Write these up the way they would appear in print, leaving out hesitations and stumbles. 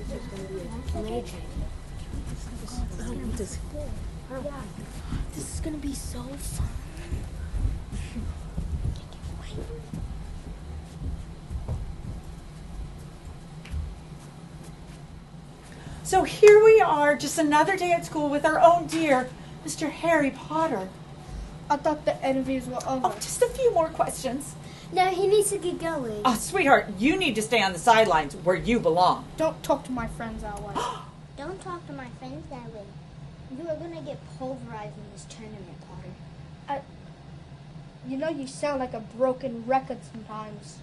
This is gonna be so fun. So here we are, just another day at school with our own dear Mr. Harry Potter. I thought the interviews were over. Oh, just a few more questions. No, he needs to get going. Oh, sweetheart, you need to stay on the sidelines where you belong. Don't talk to my friends that way. Don't talk to my friends that way. You are going to get pulverized in this tournament, Potter. You know you sound like a broken record sometimes.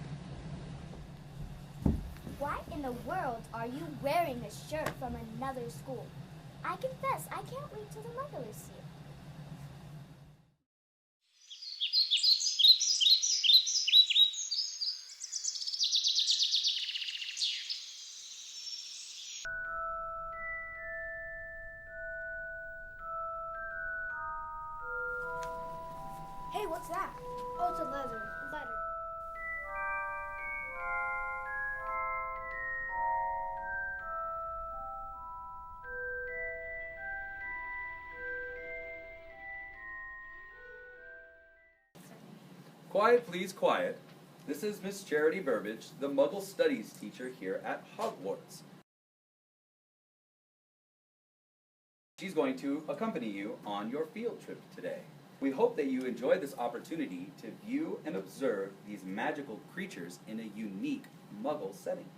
Why in the world are you wearing a shirt from another school? I confess, I can't wait till the Muggles see it. Hey, what's that? Oh, it's a letter. Quiet, please, quiet. This is Miss Charity Burbage, the Muggle Studies teacher here at Hogwarts. She's going to accompany you on your field trip today. We hope that you enjoy this opportunity to view and observe these magical creatures in a unique Muggle setting.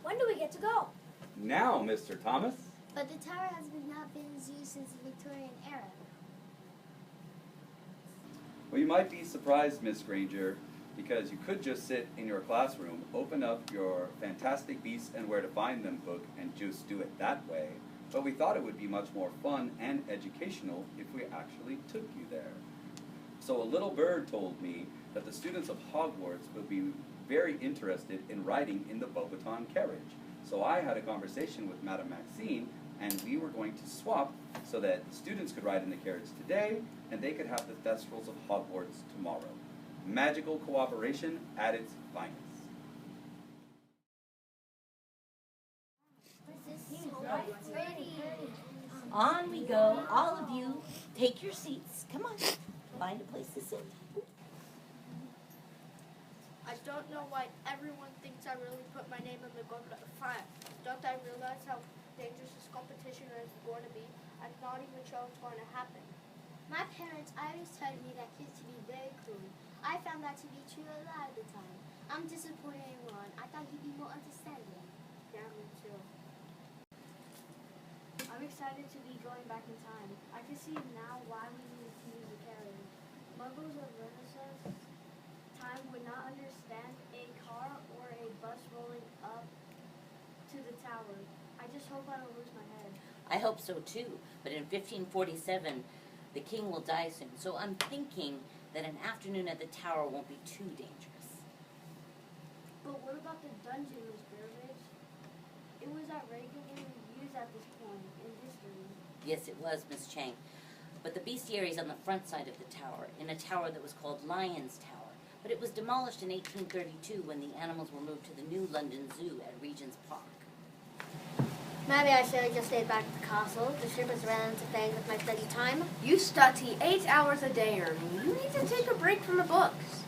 When do we get to go? Now, Mr. Thomas. But the tower has not been used since the Victorian era. Well, you might be surprised, Miss Granger, because you could just sit in your classroom, open up your Fantastic Beasts and Where to Find Them book, and just do it that way. But we thought it would be much more fun and educational if we actually took you there. So a little bird told me that the students of Hogwarts will be very interested in riding in the Beauxbaton carriage. So I had a conversation with Madame Maxine, and we were going to swap so that students could ride in the carriage today, and they could have the Thestrals of Hogwarts tomorrow. Magical cooperation at its finest. On we go, all of you. Take your seats. Come on, find a place to sit. I don't know why everyone thinks I really put my name in the goblet of fire. Don't I realize how dangerous this competition is going to be? I'm not even sure what's going to happen. My parents always told me that kids to be very cruel. I found that to be true a lot of the time. I'm disappointed in Ron. I thought he'd be more understanding. Yeah, me too. I'm excited to be going back in time. I can see now why we need to use the carriage. Muggles of Renaissance time would not understand a car or a bus rolling up to the tower. I just hope I don't lose my head. I hope so too, but in 1547, the king will die soon, so I'm thinking that an afternoon at the tower won't be too dangerous. But what about the dungeon, Miss Burbage? It was regularly used at this point in history. Yes, it was, Miss Chang. But the bestiary is on the front side of the tower, in a tower that was called Lion's Tower. But it was demolished in 1832 when the animals were moved to the new London Zoo at Regent's Park. Maybe I should have just stayed back at the castle. The ship has ran into things with my study time. You study 8 hours a day, Ernie. You need to take a break from the books.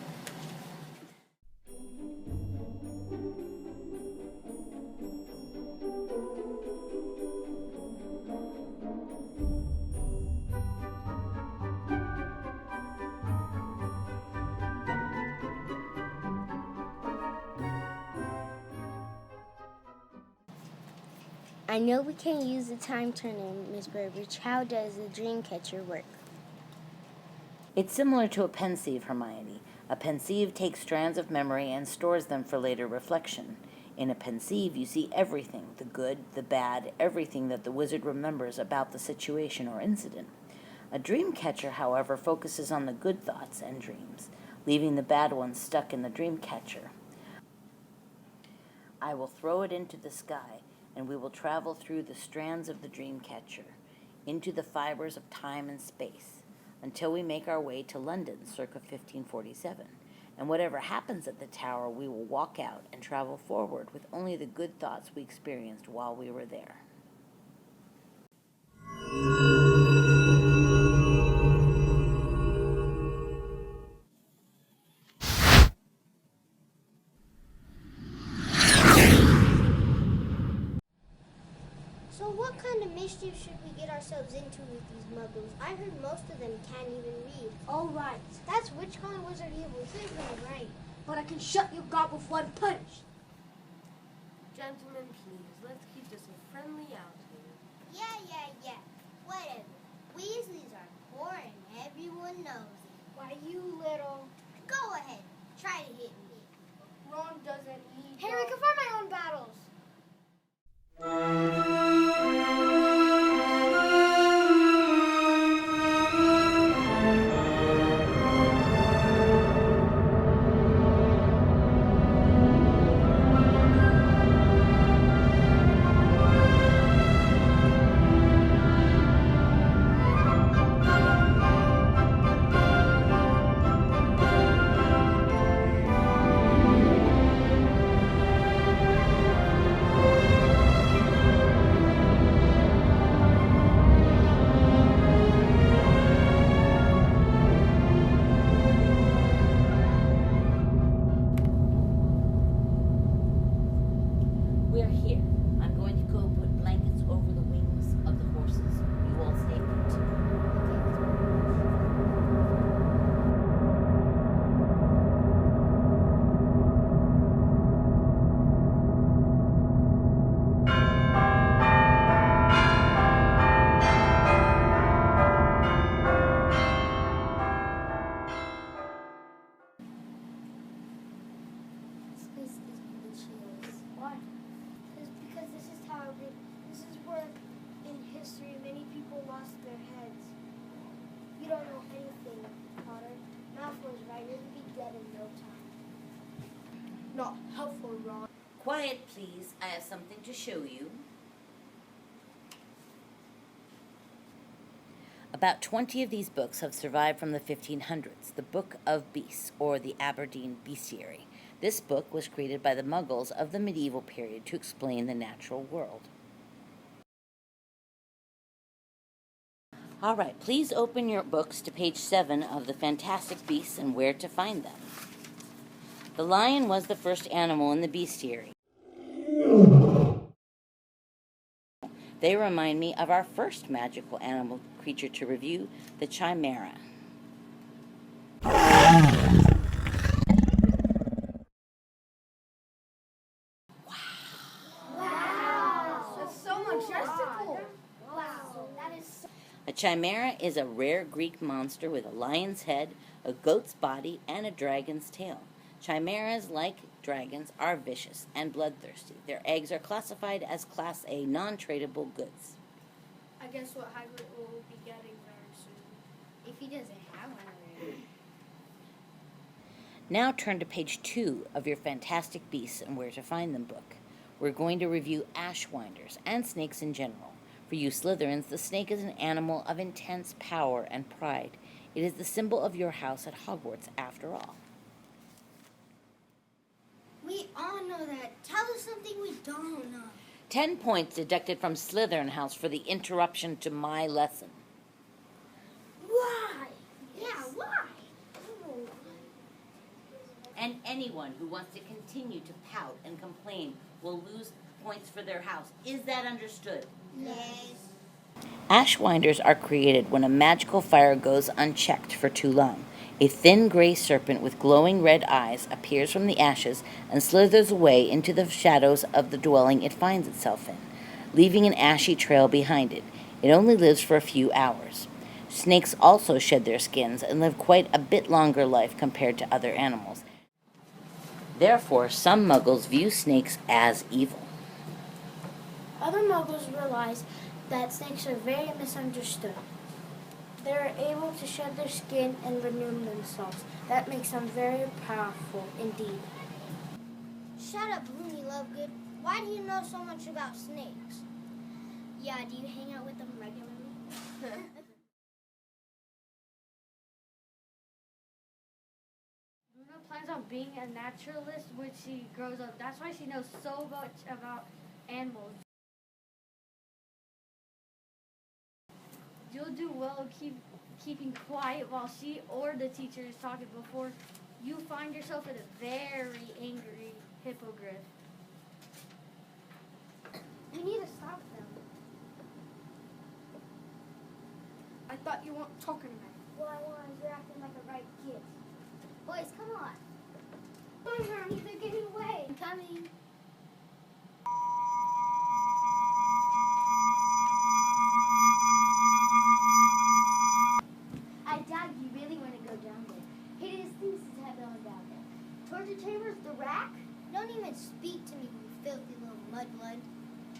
I know we can't use the time turner, Miss Burbage. How does the dream catcher work? It's similar to a pensieve, Hermione. A pensieve takes strands of memory and stores them for later reflection. In a pensieve, you see everything, the good, the bad, everything that the wizard remembers about the situation or incident. A dream catcher, however, focuses on the good thoughts and dreams, leaving the bad ones stuck in the dream catcher. I will throw it into the sky, and we will travel through the strands of the dream catcher, into the fibers of time and space. until we make our way to London circa 1547. And whatever happens at the tower, we will walk out and travel forward with only the good thoughts we experienced while we were there. So what kind of mischief should we get ourselves into with these muggles? I heard most of them can't even read. All right, That's which kind of wizard evil is right? but I can shut your gob with one punch. Gentlemen, please, let's keep this a friendly outing. Yeah. Whatever. Weasleys are poor and everyone knows it. Why, you little... Go ahead. Try to hit me. Ron doesn't need... Harry, can fight my own battles. We're here. I'm going to go put blankets over the wings of the horses. You all stay put. This place is the chills. Why? It's because this is how this is where in history many people lost their heads. You don't know anything, Potter. Malfoy's right. You'll be dead in no time. Not helpful, Ron. Quiet, please. I have something to show you. About 20 of these books have survived from the 1500s. The Book of Beasts, or the Aberdeen Bestiary. This book was created by the Muggles of the medieval period to explain the natural world. All right, please open your books to page 7 of the Fantastic Beasts and Where to Find Them. The lion was the first animal in the bestiary. They remind me of our first magical animal creature to review, the chimera. That's so majestical. Wow, that is so. A chimera is a rare Greek monster with a lion's head, a goat's body, and a dragon's tail. Chimeras, like dragons, are vicious and bloodthirsty. Their eggs are classified as Class A non-tradable goods. I guess what Hagrid will be getting very soon. If he doesn't have one already. Now turn to page 2 of your Fantastic Beasts and Where to Find Them book. We're going to review ashwinders and snakes in general. For you Slytherins, the snake is an animal of intense power and pride. It is the symbol of your house at Hogwarts, after all. We all know that. Tell us something we don't know. 10 points deducted from Slytherin House for the interruption to my lesson. Why? Yeah, why? And anyone who wants to continue to pout and complain will lose points for their house. Is that understood? Yes. Ashwinders are created when a magical fire goes unchecked for too long. A thin gray serpent with glowing red eyes appears from the ashes and slithers away into the shadows of the dwelling it finds itself in, leaving an ashy trail behind it. It only lives for a few hours. Snakes also shed their skins and live quite a bit longer life compared to other animals. Therefore, some Muggles view snakes as evil. Other Muggles realize that snakes are very misunderstood. They are able to shed their skin and renew themselves. That makes them very powerful indeed. Shut up, Looney Lovegood. Why do you know so much about snakes? Yeah, do you hang out with them regularly? plans on being a naturalist when she grows up. That's why she knows so much about animals. You'll do well keeping quiet while she or the teacher is talking before you find yourself in a very angry hippogriff. We need to stop them. I thought you weren't talking to me. Well, I was. You're acting like a right kid. Boys, come on. Come on, honey. They're getting away. I'm coming. I doubt you really want to go down there. Hideous things have gone down there. Torture chambers, the rack? Don't even speak to me, you filthy little mudblood.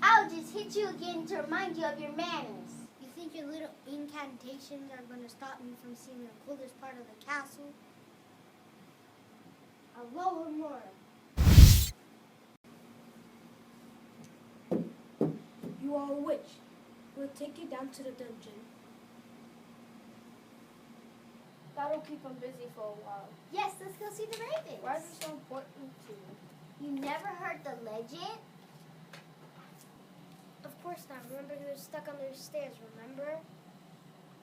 I'll just hit you again to remind you of your manners. You think your little incantations are going to stop me from seeing the coolest part of the castle? Alohomora. You are a witch. We'll take you down to the dungeon. That'll keep them busy for a while. Yes, let's go see the ravens. Why is it so important to you? You never heard the legend? Of course not. Remember, he was stuck under the stairs, remember?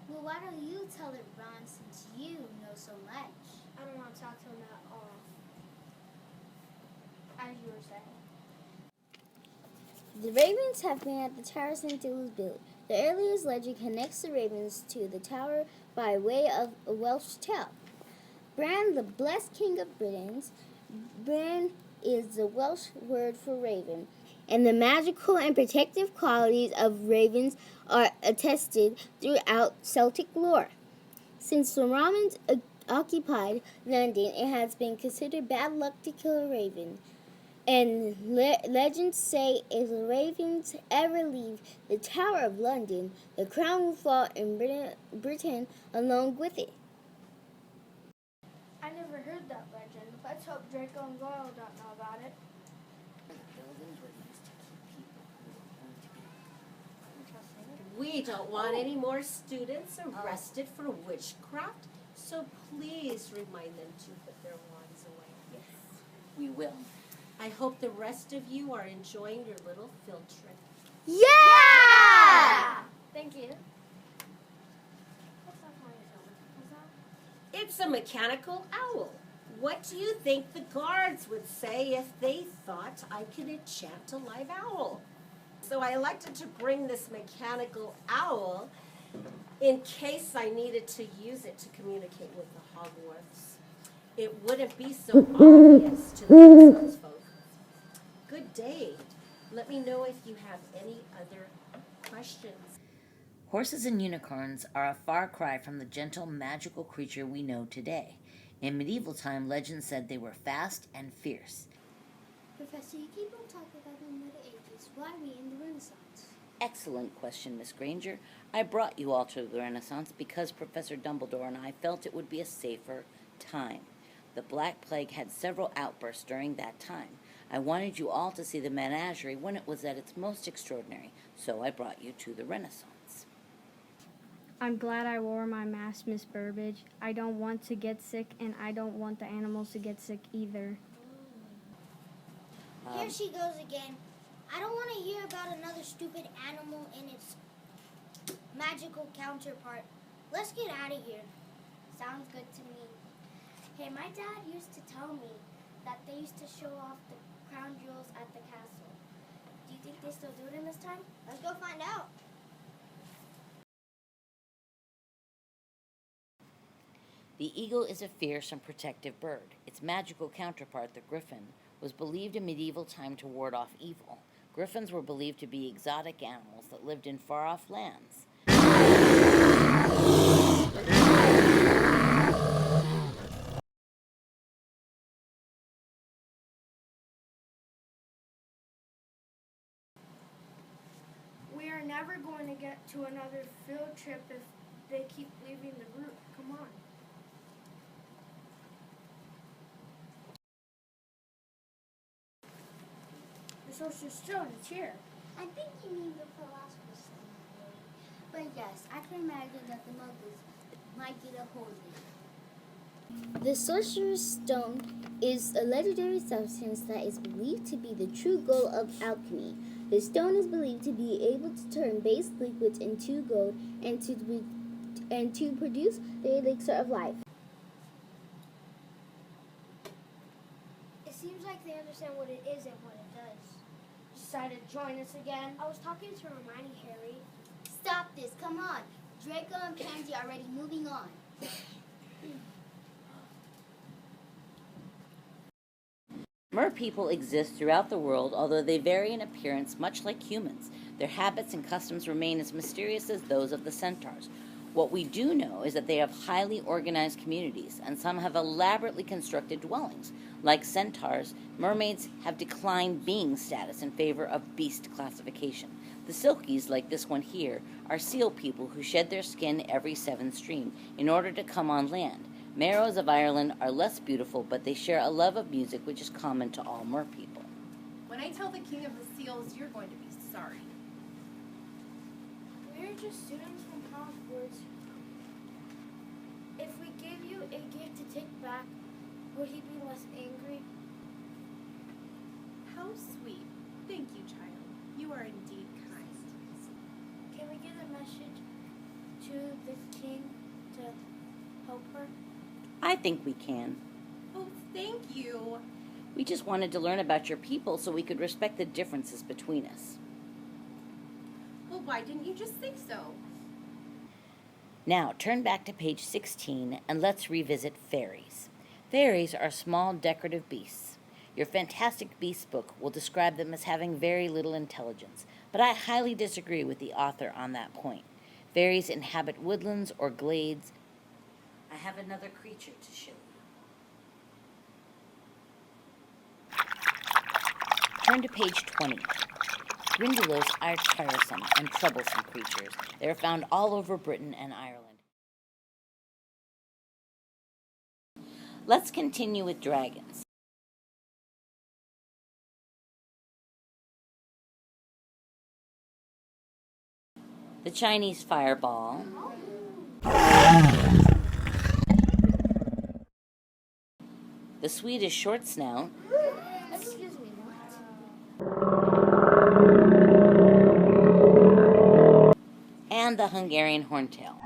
Well, why don't you tell it, Ron, since you know so much? I don't want to talk to him at all. As you were saying. The ravens have been at the tower since it was built. The earliest legend connects the ravens to the tower by way of a Welsh tale. Bran, the blessed king of Britons, Bran is the Welsh word for raven, and the magical and protective qualities of ravens are attested throughout Celtic lore. Since the Romans occupied London, it has been considered bad luck to kill a raven. And legends say if the ravens ever leave the Tower of London, the crown will fall in Britain along with it. I never heard that legend. Let's hope Draco and Goyle don't know about it. We don't want any more students arrested for witchcraft, so please remind them to put their wands away. Yes, we will. I hope the rest of you are enjoying your little field trip. Yeah! Thank you. It's a mechanical owl. What do you think the guards would say if they thought I could enchant a live owl? So I elected to bring this mechanical owl in case I needed to use it to communicate with the Hogwarts. It wouldn't be so obvious to the Renaissance folk. Good day. Let me know if you have any other questions. Horses and unicorns are a far cry from the gentle, magical creature we know today. In medieval time, legend said they were fast and fierce. Professor, you keep on talking about the Middle Ages. Why are we in the Renaissance? Excellent question, Miss Granger. I brought you all to the Renaissance because Professor Dumbledore and I felt it would be a safer time. The Black Plague had several outbursts during that time. I wanted you all to see the menagerie when it was at its most extraordinary, so I brought you to the Renaissance. I'm glad I wore my mask, Miss Burbage. I don't want to get sick, and I don't want the animals to get sick either. Here she goes again. I don't want to hear about another stupid animal and its magical counterpart. Let's get out of here. Sounds good to me. Hey, my dad used to tell me that they used to show off the crown jewels at the castle. Do you think they still do it in this time? Let's go find out. The eagle is a fierce and protective bird. Its magical counterpart, the griffin, was believed in medieval time to ward off evil. Griffins were believed to be exotic animals that lived in far-off lands. We are never going to get to another field trip if they keep leaving the group. Come on. The Sorcerer's Stone is here. I think you mean the Philosopher's Stone. But yes, I can imagine that the Muggles might get a hold of it. The Sorcerer's Stone is a legendary substance that is believed to be the true goal of alchemy. The stone is believed to be able to turn base liquids into gold and to produce the elixir of life. It seems like they understand what it is and what it does. Decided to join us again. I was talking to Hermione, Harry. Stop this, come on. Draco and Pansy are already moving on. Merpeople exist throughout the world, although they vary in appearance much like humans. Their habits and customs remain as mysterious as those of the centaurs. What we do know is that they have highly organized communities, and some have elaborately constructed dwellings. Like centaurs, mermaids have declined being status in favor of beast classification. The Silkies, like this one here, are seal people who shed their skin every 7th stream in order to come on land. Merrows of Ireland are less beautiful, but they share a love of music which is common to all merpeople. When I tell the king of the seals, you're going to be sorry. We're just students from Hogwarts. If we gave you a gift to take back, would he be less angry? How sweet. Thank you, child. You are indeed kind. Can we give a message to the king to help her? I think we can. Oh, thank you. We just wanted to learn about your people so we could respect the differences between us. Well, why didn't you just say so? Now, turn back to page 16 and let's revisit fairies. Fairies are small decorative beasts. Your Fantastic Beasts book will describe them as having very little intelligence, but I highly disagree with the author on that point. Fairies inhabit woodlands or glades. I have another creature to show you. Turn to page 20. Grindylows are tiresome and troublesome creatures. They are found all over Britain and Ireland. Let's continue with dragons. The Chinese fireball. The Swedish short snout. Excuse me, what? And the Hungarian horntail.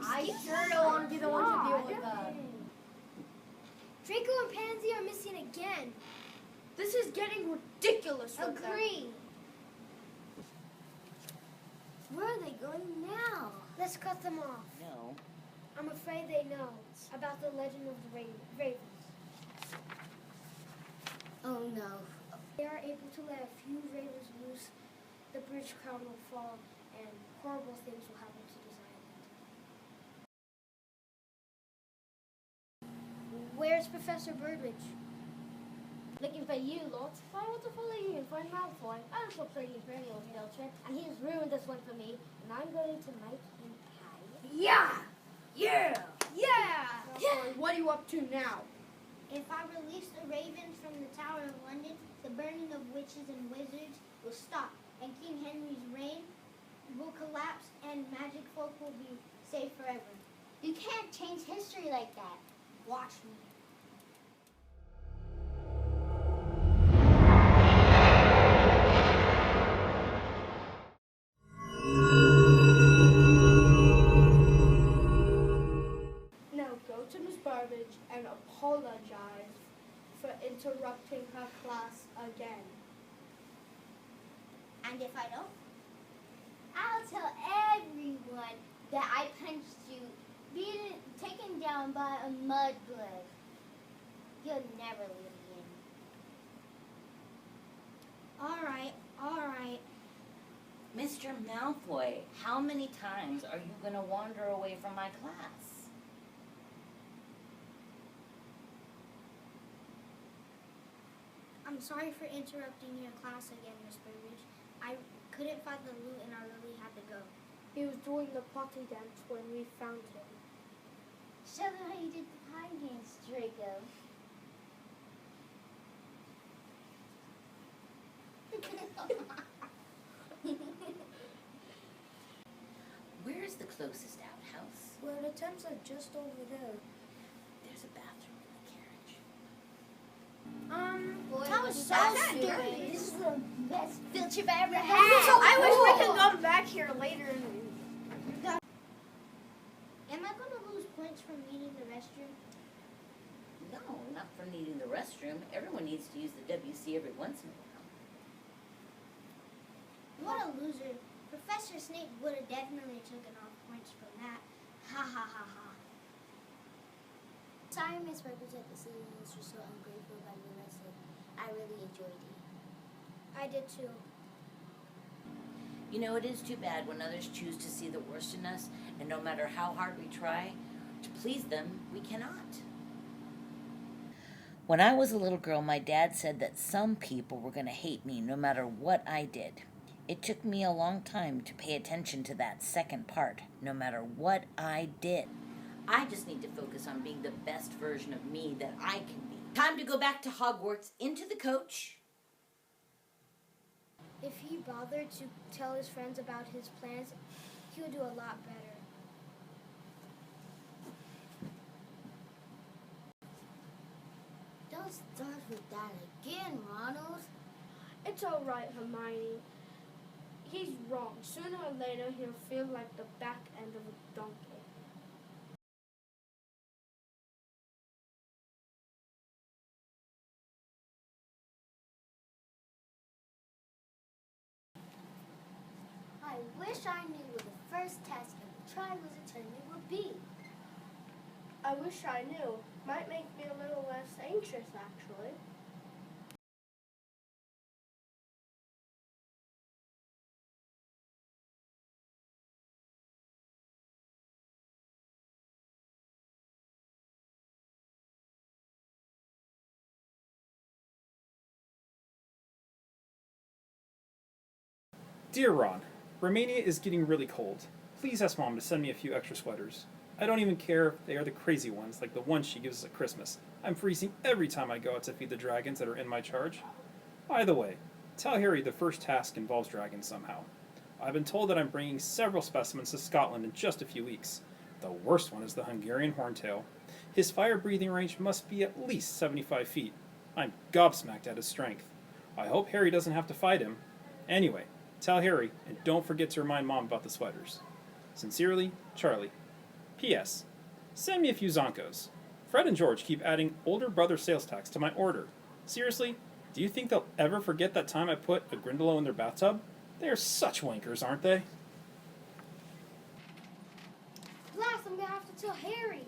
I sure don't want to be the one to deal with that. Draco and Pansy are missing again. This is getting ridiculous with them. Agree. Where are they going now? Let's cut them off. No. I'm afraid they know about the legend of the ravens. Oh no. They are able to let a few ravens loose, the British crown will fall, and horrible things will happen to this island. Where's Professor Birdwitch? Looking for you, Lord. I want to follow you and find Malfoy. I was so planning for your field trip, and he has ruined this one for me, and I'm going to make him pay. Yeah! Yeah! Malfoy, what are you up to now? If I release the ravens from the Tower of London, the burning of witches and wizards will stop, and King Henry's reign will collapse, and magic folk will be safe forever. You can't change history like that. Watch me. Now go to Miss Burbage and apologize for interrupting her class again. And if I don't, I'll tell everyone that I punched you, being taken down by a mudblood. You'll never leave again. All right. Mr. Malfoy, how many times are you going to wander away from my class? I'm sorry for interrupting your class again, Miss Burbage. I couldn't find the loot and I really had to go. He was doing the potty dance when we found him. Show them how you did the pie dance, Draco. Where's the closest outhouse? Well, the tents are just over there. There's a bathroom in the carriage. That was so stupid. This is the best field trip I ever had. I wish we could come back here later. Am I going to lose points from needing the restroom? No, not for needing the restroom. Everyone needs to use the WC every once in a while. What a loser. Professor Snape would have definitely taken off points from that. Ha ha ha ha. Sorry, Miss Represent the Citizens were so ungrateful about your lesson. I really enjoyed it. I did too. You know, it is too bad when others choose to see the worst in us, and no matter how hard we try to please them, we cannot. When I was a little girl, my dad said that some people were going to hate me no matter what I did. It took me a long time to pay attention to that second part, no matter what I did. I just need to focus on being the best version of me that I can be. Time to go back to Hogwarts, into the coach. If he bothered to tell his friends about his plans, he would do a lot better. Don't start with that again, Ronald. It's all right, Hermione. He's wrong. Sooner or later, he'll feel like the back end of a donkey. I wish I knew what the first test of the Triwizard Tournament would be. I wish I knew. Might make me a little less anxious, actually. Dear Ron, Romania is getting really cold. Please ask Mom to send me a few extra sweaters. I don't even care if they are the crazy ones, like the ones she gives us at Christmas. I'm freezing every time I go out to feed the dragons that are in my charge. By the way, tell Harry the first task involves dragons somehow. I've been told that I'm bringing several specimens to Scotland in just a few weeks. The worst one is the Hungarian horntail. His fire-breathing range must be at least 75 feet. I'm gobsmacked at his strength. I hope Harry doesn't have to fight him. Anyway, tell Harry, and don't forget to remind Mom about the sweaters. Sincerely, Charlie. P.S. Send me a few Zonkos. Fred and George keep adding older brother sales tax to my order. Seriously, do you think they'll ever forget that time I put a Grindylow in their bathtub? They are such wankers, aren't they? Last, I'm gonna have to tell Harry.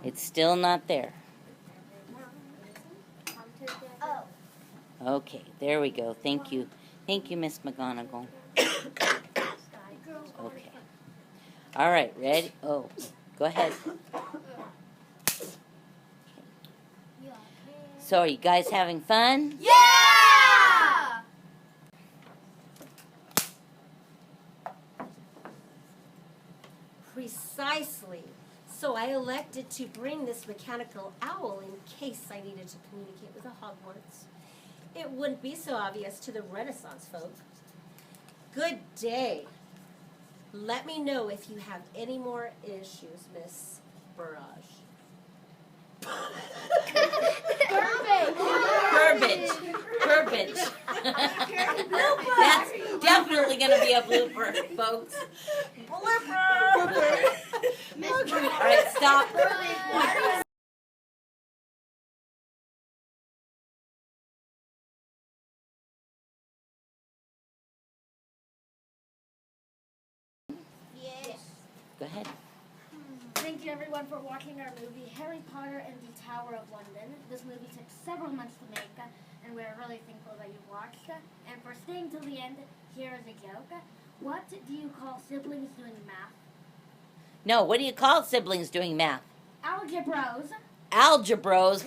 It's still not there. Oh. Okay, there we go. Thank you. Thank you, Miss McGonagall. Okay. All right, ready? Oh, go ahead. So, are you guys having fun? Yeah! Precisely. So I elected to bring this mechanical owl in case I needed to communicate with the Hogwarts. It wouldn't be so obvious to the Renaissance folk. Good day. Let me know if you have any more issues, Miss Barrage. Burbage. That's definitely going to be a blooper, folks. Blooper. Stop. Yes. Go ahead. Thank you everyone for watching our movie Harry Potter and the Tower of London. This movie took several months to make, and we're really thankful that you watched. And for staying till the end, here is a joke. What do you call siblings doing math? No, what do you call siblings doing math? Algebros. Algebros.